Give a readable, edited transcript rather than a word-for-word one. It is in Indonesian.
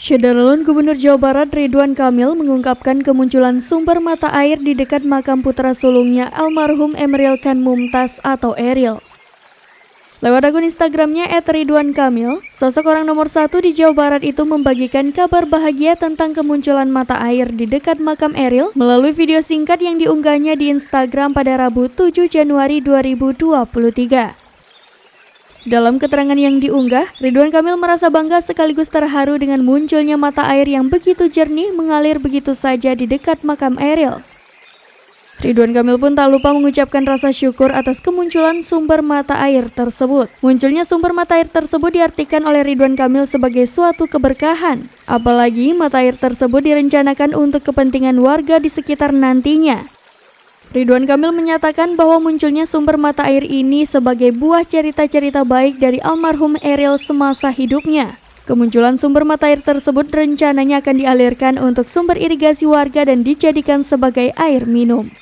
Syederlun Gubernur Jawa Barat Ridwan Kamil mengungkapkan kemunculan sumber mata air di dekat makam putra sulungnya almarhum Emeril Khan Mumtaz atau Eril. Lewat akun Instagramnya @ridwankamil, sosok orang nomor 1 di Jawa Barat itu membagikan kabar bahagia tentang kemunculan mata air di dekat makam Eril melalui video singkat yang diunggahnya di Instagram pada Rabu 7 Januari 2023. Dalam keterangan yang diunggah, Ridwan Kamil merasa bangga sekaligus terharu dengan munculnya mata air yang begitu jernih mengalir begitu saja di dekat makam Eril. Ridwan Kamil pun tak lupa mengucapkan rasa syukur atas kemunculan sumber mata air tersebut. Munculnya sumber mata air tersebut diartikan oleh Ridwan Kamil sebagai suatu keberkahan. Apalagi mata air tersebut direncanakan untuk kepentingan warga di sekitar nantinya. Ridwan Kamil menyatakan bahwa munculnya sumber mata air ini sebagai buah cerita-cerita baik dari almarhum Eril semasa hidupnya. Kemunculan sumber mata air tersebut rencananya akan dialirkan untuk sumber irigasi warga dan dijadikan sebagai air minum.